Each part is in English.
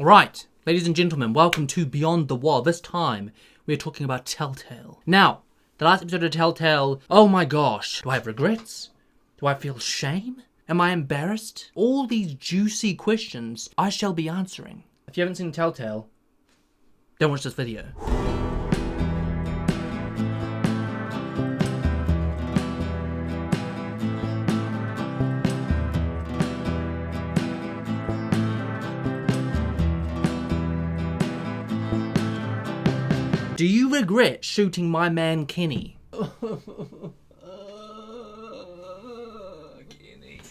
Right, ladies and gentlemen, welcome to Beyond the Wall. This time, we're talking about Telltale. Now, the last episode of Telltale, oh my gosh. Do I have regrets? Do I feel shame? Am I embarrassed? All these juicy questions I shall be answering. If you haven't seen Telltale, don't watch this video. Do you regret shooting my man Kenny?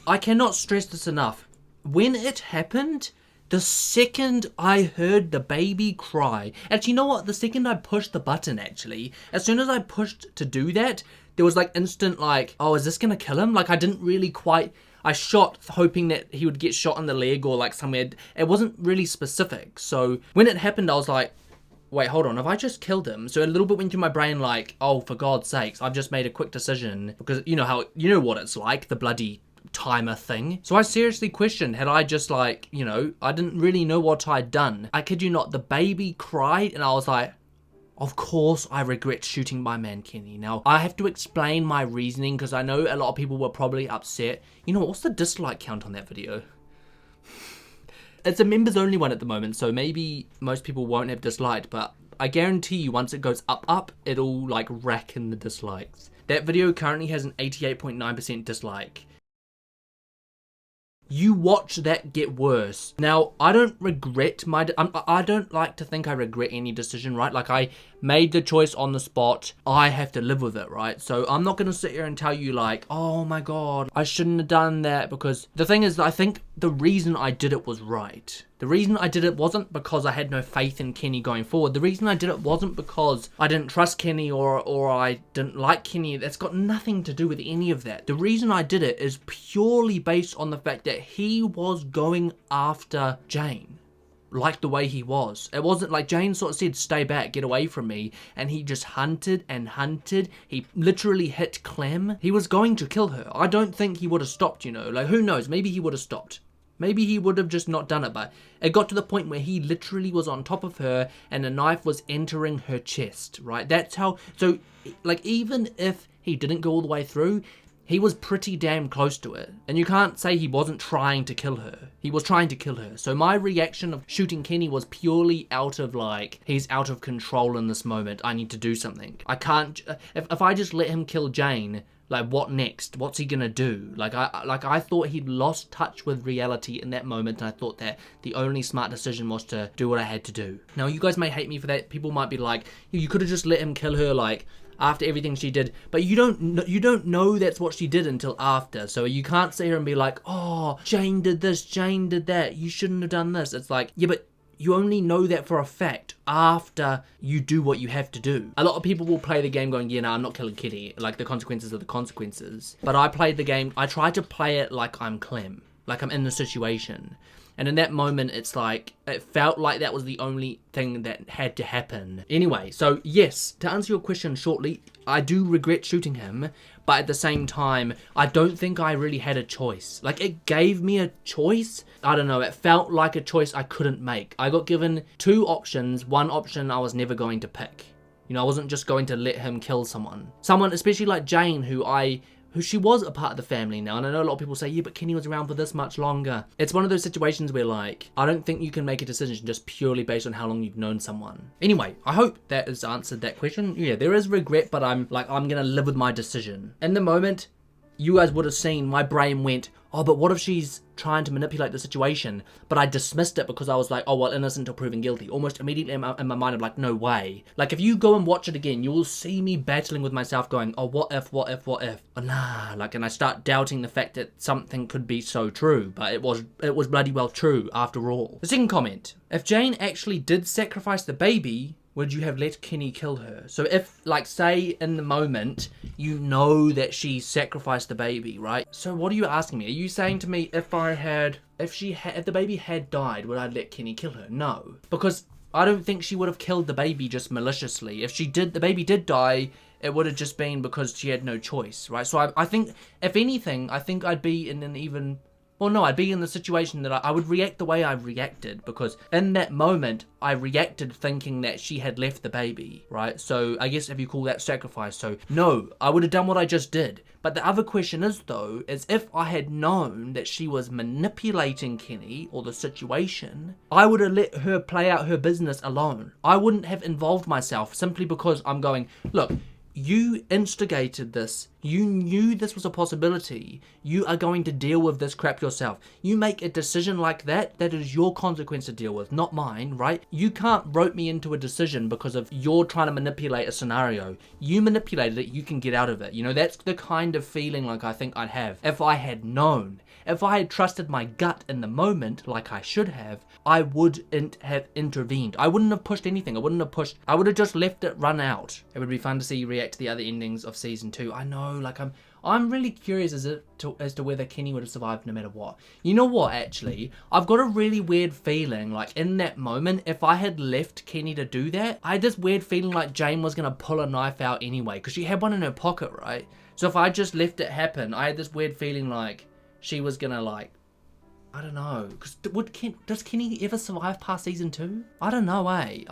I cannot stress this enough. When it happened, the second I heard the baby cry... Actually, you know what? The second I pushed the button, actually, as soon as I pushed to do that, there was like instant like, oh, is this gonna kill him? Like, I didn't really quite... I shot hoping that he would get shot in the leg or like somewhere. It wasn't really specific. So when it happened, I was like, wait, hold on, have I just killed him? So a little bit went through my brain like, oh, for God's sakes, I've just made a quick decision. Because you know what it's like, the bloody timer thing. So I seriously questioned, had I just like, I didn't really know what I'd done. I kid you not, the baby cried and I was like, of course I regret shooting my man Kenny. Now, I have to explain my reasoning because I know a lot of people were probably upset. You know, what's the dislike count on that video? It's a members only one at the moment, so maybe most people won't have disliked, but I guarantee you once it goes up, it'll like rack in the dislikes. That video currently has an 88.9% dislike. You watch that get worse. Now, I don't regret I don't like to think I regret any decision, right? Like, I made the choice on the spot. I have to live with it, right? So I'm not going to sit here and tell you like, oh my God, I shouldn't have done that, because the thing is, I think the reason I did it was right. The reason I did it wasn't because I had no faith in Kenny going forward. The reason I did it wasn't because I didn't trust Kenny or I didn't like Kenny. That's got nothing to do with any of that. The reason I did it is purely based on the fact that he was going after Jane. Like the way he was. It wasn't like Jane sort of said, stay back, get away from me. And he just hunted and hunted. He literally hit Clem. He was going to kill her. I don't think he would have stopped, Like, who knows? Maybe he would have stopped. Maybe he would have just not done it, but it got to the point where he literally was on top of her and the knife was entering her chest, right? That's how... So, like, even if he didn't go all the way through, he was pretty damn close to it. And you can't say he wasn't trying to kill her. He was trying to kill her. So my reaction of shooting Kenny was purely out of like, he's out of control in this moment. I need to do something. I can't... If I just let him kill Jane... Like, what next? What's he gonna do? I thought he'd lost touch with reality in that moment, and I thought that the only smart decision was to do what I had to do. Now, you guys may hate me for that. People might be like, you could have just let him kill her, like, after everything she did. But you don't know that's what she did until after. So you can't sit here and be like, oh, Jane did this, Jane did that. You shouldn't have done this. It's like, yeah, but you only know that for a fact after you do what you have to do. A lot of people will play the game going, yeah, no, I'm not killing Kitty. Like, the consequences are the consequences. But I played the game, I tried to play it like I'm Clem. Like I'm in the situation. And in that moment, it's like, it felt like that was the only thing that had to happen. Anyway, so yes, to answer your question shortly, I do regret shooting him, but at the same time, I don't think I really had a choice. Like, it gave me a choice. I don't know, it felt like a choice I couldn't make. I got given two options. One option I was never going to pick. I wasn't just going to let him kill someone. Someone, especially like Jane, who she was a part of the family now, and I know a lot of people say, yeah, but Kenny was around for this much longer. It's one of those situations where, like, I don't think you can make a decision just purely based on how long you've known someone. Anyway, I hope that has answered that question. Yeah, there is regret, but I'm gonna live with my decision. In the moment, you guys would have seen my brain went, oh, but what if she's trying to manipulate the situation? But I dismissed it because I was like, oh, well, innocent until proven guilty. Almost immediately in my mind, I'm like, no way. Like, if you go and watch it again, you will see me battling with myself going, oh, what if? Oh, nah. Like, and I start doubting the fact that something could be so true. But it was bloody well true after all. The second comment. If Jane actually did sacrifice the baby, would you have let Kenny kill her? So if, like, say in the moment, you know that she sacrificed the baby, right? So what are you asking me? Are you saying to me, if the baby had died, would I let Kenny kill her? No. Because I don't think she would have killed the baby just maliciously. If the baby did die, it would have just been because she had no choice, right? So I think, if anything, I think I'd be in an even Well, no, I'd be in the situation that I would react the way I reacted, because in that moment, I reacted thinking that she had left the baby, right? So I guess if you call that sacrifice. So no, I would have done what I just did. But the other question is, though, is if I had known that she was manipulating Kenny or the situation, I would have let her play out her business alone. I wouldn't have involved myself simply because I'm going, look, you instigated this. You knew this was a possibility. You are going to deal with this crap yourself. You make a decision like that, that is your consequence to deal with, not mine, right? You can't rope me into a decision because of you're trying to manipulate a scenario. You manipulated it, you can get out of it. You know, that's the kind of feeling like I think I'd have if I had known. If I had trusted my gut in the moment, like I should have, I wouldn't have intervened. I wouldn't have pushed anything. I would have just left it run out. It would be fun to see you react to the other endings of season 2. I know, like I'm really curious as to whether Kenny would have survived no matter what. You know what, actually? I've got a really weird feeling, like, in that moment, if I had left Kenny to do that, I had this weird feeling like Jane was going to pull a knife out anyway, because she had one in her pocket, right? So if I just left it happen, I had this weird feeling like she was going to, like, I don't know, because does Kenny ever survive past season 2? I don't know, eh?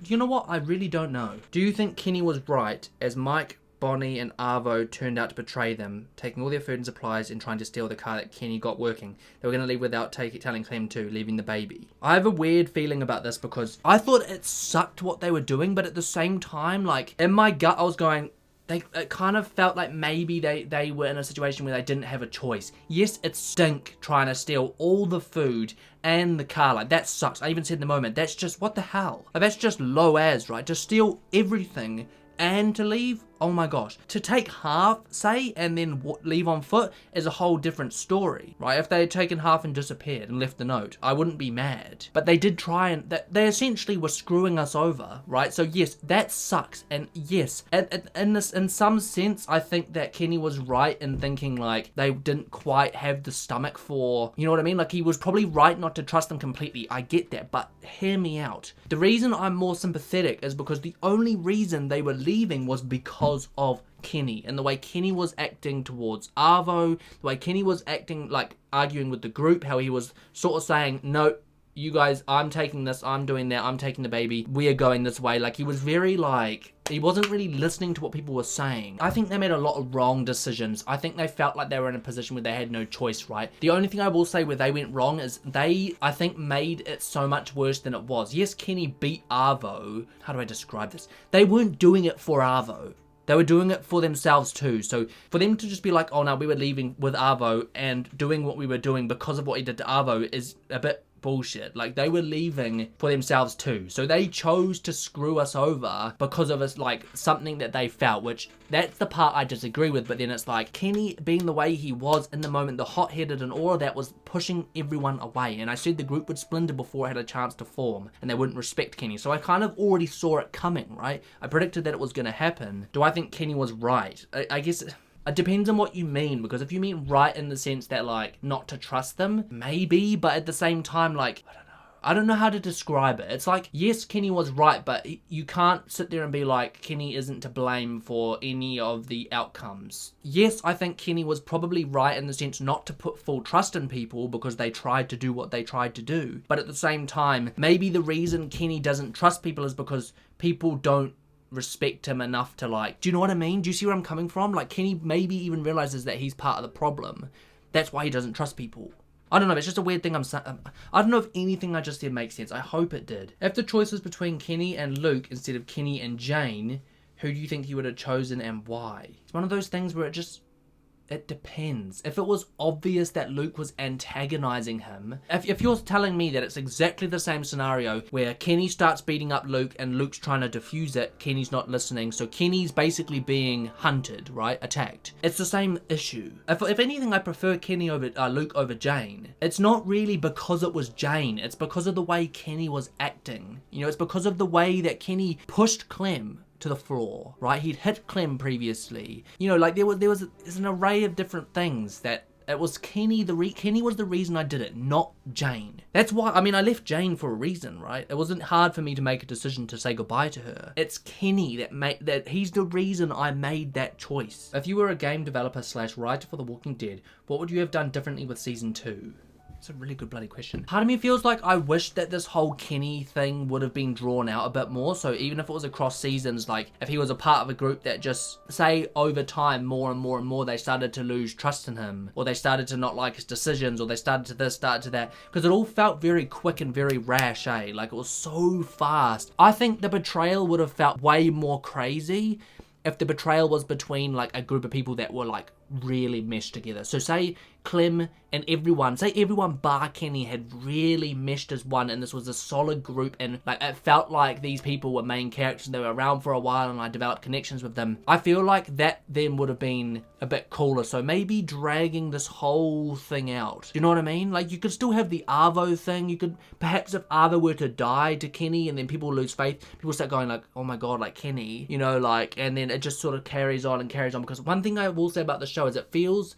You know what? I really don't know. Do you think Kenny was right as Mike, Bonnie and Arvo turned out to betray them, taking all their food and supplies and trying to steal the car that Kenny got working? They were going to leave without telling Clem too, leaving the baby. I have a weird feeling about this because I thought it sucked what they were doing, but at the same time, like, in my gut I was going, it kind of felt like maybe they were in a situation where they didn't have a choice. Yes, it stink trying to steal all the food and the car. Like, that sucks. I even said in the moment, that's just, what the hell? Like, that's just low as, right? To steal everything and to leave? Oh my gosh. To take half, say, and then leave on foot is a whole different story, right? If they had taken half and disappeared and left the note, I wouldn't be mad. But they did try and, they essentially were screwing us over, right? So yes, that sucks. And yes, in some sense, I think that Kenny was right in thinking, like, they didn't quite have the stomach for, you know what I mean? Like, he was probably right not to trust them completely. I get that, but hear me out. The reason I'm more sympathetic is because the only reason they were leaving was because of Kenny and the way Kenny was acting towards Arvo, the way Kenny was acting, like, arguing with the group, how he was sort of saying, no, you guys, I'm taking this, I'm doing that, I'm taking the baby, we are going this way. Like, he was very, like, he wasn't really listening to what people were saying. I think they made a lot of wrong decisions. I think they felt like they were in a position where they had no choice, right? The only thing I will say where they went wrong is they, I think, made it so much worse than it was. Yes, Kenny beat Arvo. How do I describe this? They weren't doing it for Arvo. They were doing it for themselves too. So for them to just be like, oh no, we were leaving with Arvo and doing what we were doing because of what he did to Arvo is a bit bullshit. Like, they were leaving for themselves too. So they chose to screw us over because of us, like, something that they felt, which that's the part I disagree with. But then it's like, Kenny being the way he was in the moment, the hot-headed and all of that, was pushing everyone away. And I said the group would splinter before it had a chance to form and they wouldn't respect Kenny. So I kind of already saw it coming, right? I predicted that it was going to happen. Do I think Kenny was right? I guess it depends on what you mean, because if you mean right in the sense that, like, not to trust them, maybe, but at the same time, like, I don't know how to describe it. It's like, yes, Kenny was right, but you can't sit there and be like, Kenny isn't to blame for any of the outcomes. Yes, I think Kenny was probably right in the sense not to put full trust in people because they tried to do what they tried to do. But at the same time, maybe the reason Kenny doesn't trust people is because people don't respect him enough to, like, do you know what I mean? Do you see where I'm coming from? Like, Kenny maybe even realizes that he's part of the problem. That's why he doesn't trust people. I don't know, it's just a weird thing I'm saying. I don't know if anything I just said makes sense. I hope it did. If the choice was between Kenny and Luke instead of Kenny and Jane, who do you think you would have chosen and why? It's one of those things where it depends. If it was obvious that Luke was antagonizing him, if you're telling me that it's exactly the same scenario where Kenny starts beating up Luke and Luke's trying to defuse it, Kenny's not listening, so Kenny's basically being hunted, right? Attacked. It's the same issue. If anything, I prefer Luke over Jane. It's not really because it was Jane. It's because of the way Kenny was acting. You know, it's because of the way that Kenny pushed Clem to the floor, right? He'd hit Clem previously. You know, like, there's an array of different things that It was Kenny. Kenny was the reason I did it, not Jane. That's why, I mean, I left Jane for a reason, right? It wasn't hard for me to make a decision to say goodbye to her. It's Kenny that he's the reason I made that choice. If you were a game developer / writer for The Walking Dead, what would you have done differently with season 2? It's a really good bloody question. Part of me feels like I wish that this whole Kenny thing would have been drawn out a bit more. So even if it was across seasons, like if he was a part of a group that just, say, over time, more and more and more, they started to lose trust in him, or they started to not like his decisions, or they started to this, started to that, because it all felt very quick and very rash, eh? Like it was so fast. I think the betrayal would have felt way more crazy if the betrayal was between like a group of people that were like really meshed together. So say Clem and everyone bar Kenny had really meshed as one, and this was a solid group, and like it felt like these people were main characters and they were around for a while and I developed connections with them. I feel like that then would have been a bit cooler. So maybe dragging this whole thing out. Do you know what I mean? Like you could still have the Arvo thing. You could perhaps, if Arvo were to die to Kenny and then people lose faith, people start going like, oh my god, like Kenny, you know, like, and then it just sort of carries on and carries on. Because one thing I will say about the show is it feels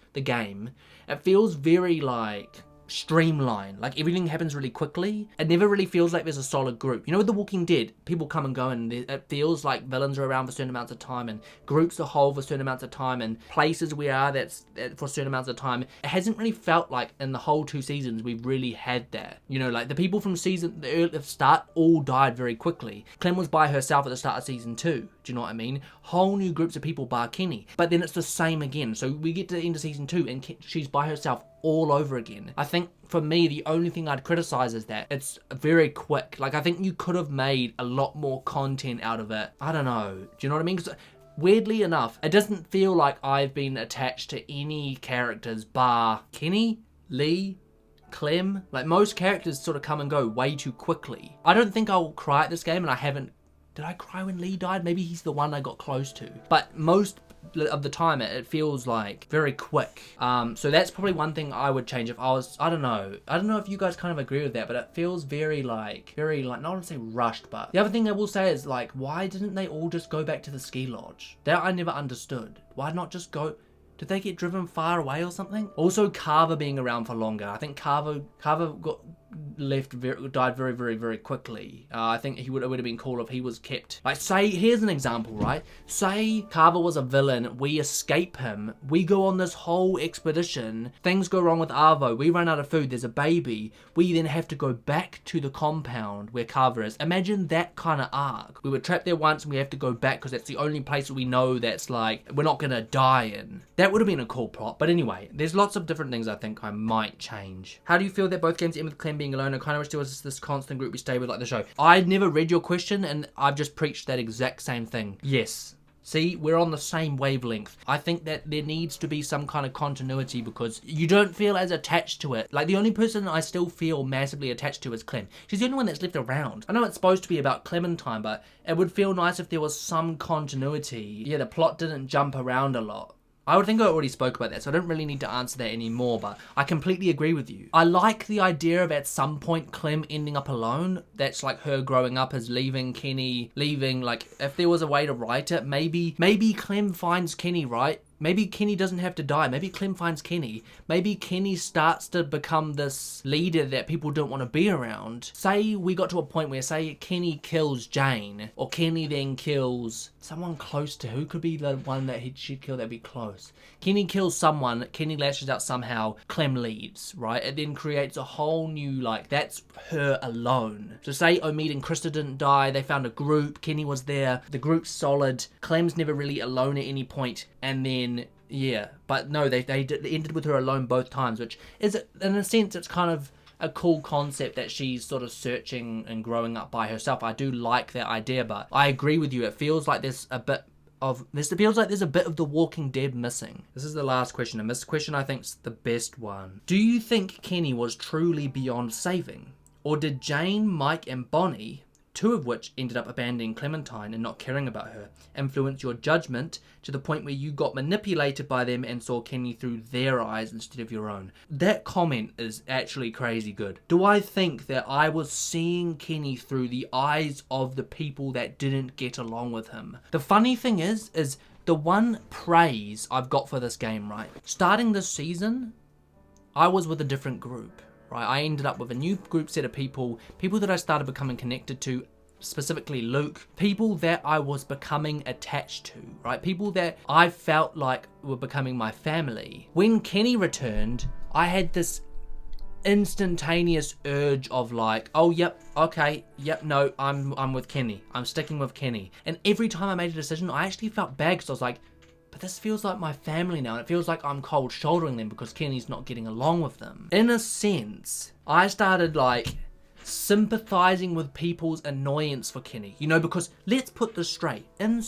very like streamlined. Like everything happens really quickly. It never really feels like there's a solid group. You know, with The Walking Dead, people come and go, and it feels like villains are around for certain amounts of time, and groups are whole for certain amounts of time, and places we are that's for certain amounts of time. It hasn't really felt like in the whole 2 seasons we've really had that. You know, like the people from the start all died very quickly. Clem was by herself at the start of season 2. Do you know what I mean? Whole new groups of people bar Kenny. But then it's the same again. So we get to the end of season 2 and she's by herself all over again. I think for me, the only thing I'd criticize is that it's very quick. Like I think you could have made a lot more content out of it. I don't know. Do you know what I mean? Because weirdly enough, it doesn't feel like I've been attached to any characters bar Kenny, Lee, Clem. Like most characters sort of come and go way too quickly. I don't think I'll cry at this game, and I haven't. Did I cry when Lee died? Maybe he's the one I got close to. But most of the time it feels like very quick. So that's probably one thing I would change if I was, I don't know if you guys kind of agree with that, but it feels very like, not want to say rushed, but the other thing I will say is like, why didn't they all just go back to the ski lodge? That I never understood. Why not just go? Did they get driven far away or something? Also, Carver being around for longer. I think Carver died very, very, very quickly. I think it would have been cool if he was kept. Like, say, here's an example, right? Say Carver was a villain, we escape him, we go on this whole expedition, things go wrong with Arvo, we run out of food, there's a baby, we then have to go back to the compound where Carver is. Imagine that kind of arc. We were trapped there once and we have to go back because that's the only place we know that's like, we're not gonna die in. That would have been a cool plot. But anyway, there's lots of different things I think I might change. How do you feel that both games end with Clem being alone? I kind of wish there was this constant group we stay with like the show. I'd never read your question and I've just preached that exact same thing. Yes. See, we're on the same wavelength. I think that there needs to be some kind of continuity because you don't feel as attached to it. Like, the only person I still feel massively attached to is Clem. She's the only one that's left around. I know it's supposed to be about Clementine, but it would feel nice if there was some continuity. Yeah, the plot didn't jump around a lot. I would think I already spoke about that, so I don't really need to answer that anymore, but I completely agree with you. I like the idea of at some point Clem ending up alone. That's like her growing up as leaving Kenny, like, if there was a way to write it, maybe Clem finds Kenny, right? Maybe Kenny doesn't have to die. Maybe Clem finds Kenny. Maybe Kenny starts to become this leader that people don't want to be around. Say we got to a point where, say, Kenny kills Jane, or Kenny then kills someone close to, who could be the one that she'd kill that'd be close? Kenny kills someone, Kenny lashes out somehow, Clem leaves, right? It then creates a whole new, like, that's her alone. So say Omid and Krista didn't die, they found a group, Kenny was there, the group's solid, Clem's never really alone at any point, and then, yeah, but no, they ended with her alone both times, which is, in a sense, it's kind of a cool concept that she's sort of searching and growing up by herself. I do like that idea, but I agree with you. It feels like there's a bit of The Walking Dead missing. This is the last question, and this question I think's the best one. Do you think Kenny was truly beyond saving? Or did Jane, Mike, and Bonnie, two of which ended up abandoning Clementine and not caring about her, influence your judgment to the point where you got manipulated by them and saw Kenny through their eyes instead of your own? That comment is actually crazy good. Do I think that I was seeing Kenny through the eyes of the people that didn't get along with him? The funny thing is the one praise I've got for this game, right? Starting this season, I was with a different group, right? I ended up with a new group set of people that I started becoming connected to, specifically Luke, people that I was becoming attached to, right? People that I felt like were becoming my family. When Kenny returned, I had this instantaneous urge of like, oh yep, okay, yep, no, I'm with Kenny. I'm sticking with Kenny. And every time I made a decision, I actually felt bad because I was like, but this feels like my family now, and it feels like I'm cold shouldering them because Kenny's not getting along with them. In a sense, I started like sympathizing with people's annoyance for Kenny, you know, because let's put this straight, in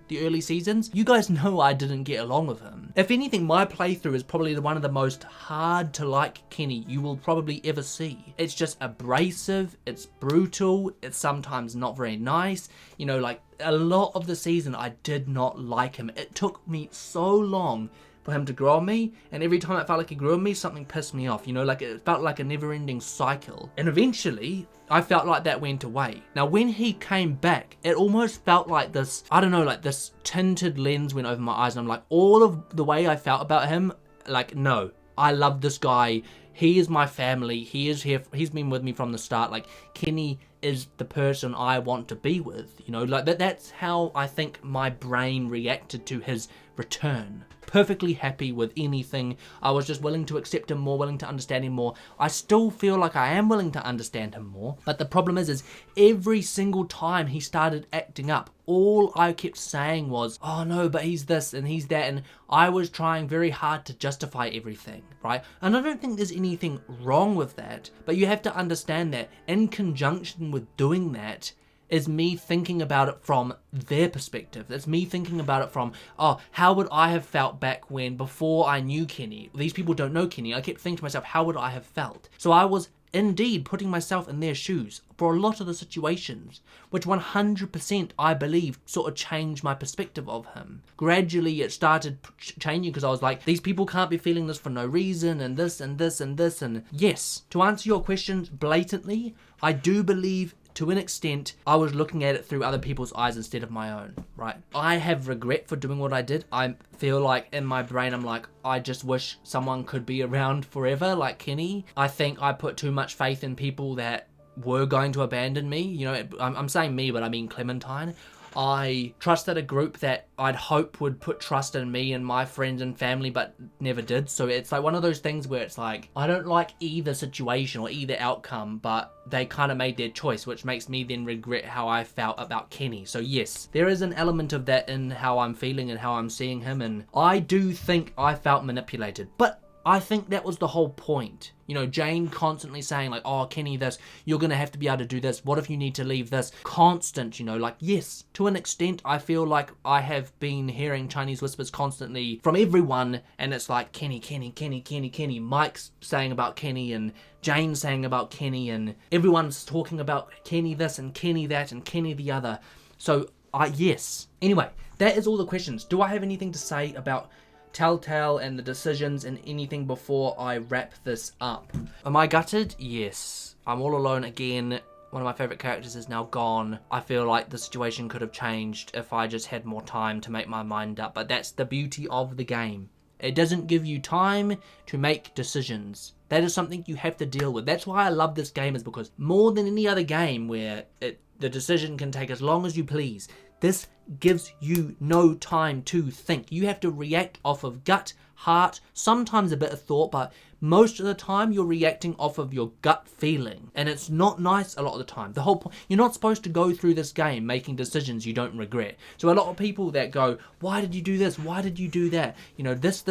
the early seasons, you guys know I didn't get along with him. If anything, my playthrough is probably one of the most hard to like Kenny you will probably ever see. It's just abrasive, it's brutal, it's sometimes not very nice, you know, like a lot of the season I did not like him. It took me so long for him to grow on me, and every time it felt like he grew on me, something pissed me off, you know, like it felt like a never-ending cycle. And eventually, I felt like that went away. Now, when he came back, it almost felt like this, I don't know, like this tinted lens went over my eyes, and I'm like, all of the way I felt about him, like, no, I love this guy, he is my family, he is here, he's been with me from the start, like, Kenny is the person I want to be with, you know, like that's how I think my brain reacted to his return. Perfectly happy with anything. I was just willing to accept him more, willing to understand him more. I still feel like I am willing to understand him more, but the problem is every single time he started acting up, all I kept saying was, oh no, but he's this and he's that, and I was trying very hard to justify everything, right? And I don't think there's anything wrong with that, but you have to understand that in conjunction with doing that is me thinking about it from their perspective. It's me thinking about it from, oh, how would I have felt back when, before I knew Kenny? These people don't know Kenny. I kept thinking to myself, how would I have felt? So I was indeed putting myself in their shoes for a lot of the situations, which 100% I believe sort of changed my perspective of him. Gradually it started changing because I was like, these people can't be feeling this for no reason, and this and this and this. And yes, to answer your questions blatantly, I do believe to an extent, I was looking at it through other people's eyes instead of my own, right? I have regret for doing what I did. I feel like in my brain, I'm like, I just wish someone could be around forever like Kenny. I think I put too much faith in people that were going to abandon me. You know, I'm saying me, but I mean Clementine. I trusted a group that I'd hope would put trust in me and my friends and family, but never did. So it's like one of those things where it's like, I don't like either situation or either outcome, but they kind of made their choice, which makes me then regret how I felt about Kenny. So yes, there is an element of that in how I'm feeling and how I'm seeing him, and I do think I felt manipulated, but I think that was the whole point. You know, Jane constantly saying like, oh, Kenny, this, you're going to have to be able to do this. What if you need to leave this? Constant, you know, like, yes, to an extent, I feel like I have been hearing Chinese whispers constantly from everyone. And it's like, Kenny, Kenny, Kenny, Kenny, Kenny. Mike's saying about Kenny and Jane saying about Kenny. And everyone's talking about Kenny this and Kenny that and Kenny the other. So, yes. Anyway, that is all the questions. Do I have anything to say about Telltale and the decisions and anything before I wrap this up? Am I gutted? Yes. I'm all alone again. One of my favorite characters is now gone. I feel like the situation could have changed if I just had more time to make my mind up. But that's the beauty of the game. It doesn't give you time to make decisions. That is something you have to deal with. That's why I love this game, is because more than any other game where the decision can take as long as you please, this gives you no time to think. You have to react off of gut, heart, sometimes a bit of thought, but most of the time you're reacting off of your gut feeling. And it's not nice a lot of the time. The whole point, you're not supposed to go through this game making decisions you don't regret. So a lot of people that go, why did you do this? Why did you do that? You know, this.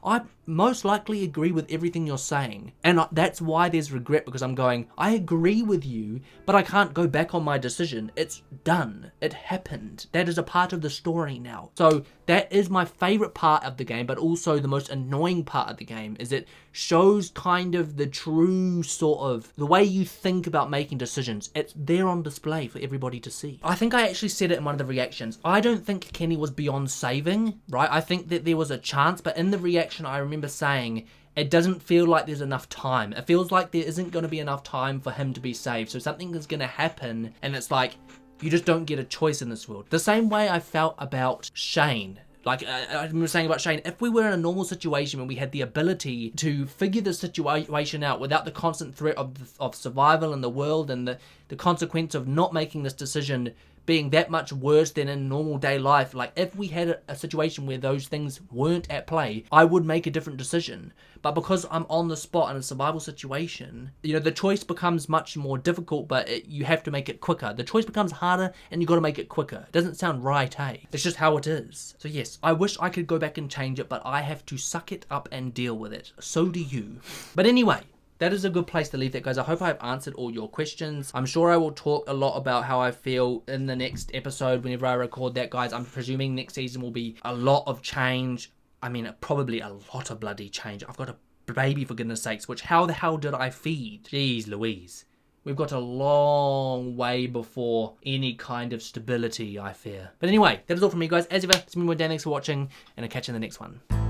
I most likely agree with everything you're saying. And that's why there's regret, because I'm going, I agree with you, but I can't go back on my decision. It's done. It happened. That is a part of the story now. So that is my favorite part of the game, but also the most annoying part of the game, is it shows kind of the true sort of the way you think about making decisions. It's there on display for everybody to see. I think I actually said it in one of the reactions. I don't think Kenny was beyond saving, right? I think that there was a chance, but in the reaction I remember saying, it doesn't feel like there's enough time. It feels like there isn't going to be enough time for him to be saved. So something is going to happen, and it's like, you just don't get a choice in this world. The same way I felt about Shane. Like I was saying about Shane, if we were in a normal situation where we had the ability to figure the situation out without the constant threat of survival in the world and the consequence of not making this decision being that much worse than in normal day life, like if we had a situation where those things weren't at play, I would make a different decision. But because I'm on the spot in a survival situation, you know, the choice becomes much more difficult, but you have to make it quicker. The choice becomes harder and you got to make it quicker. It doesn't sound right, hey? It's just how it is. So yes, I wish I could go back and change it, but I have to suck it up and deal with it. So do you. But anyway, that is a good place to leave that, guys. I hope I've answered all your questions. I'm sure I will talk a lot about how I feel in the next episode whenever I record that, guys. I'm presuming next season will be a lot of change. I mean, probably a lot of bloody change. I've got a baby, for goodness sakes, which how the hell did I feed? Jeez Louise. We've got a long way before any kind of stability, I fear. But anyway, that is all from me, guys. As ever, it's been Dan. Thanks for watching, and I'll catch you in the next one.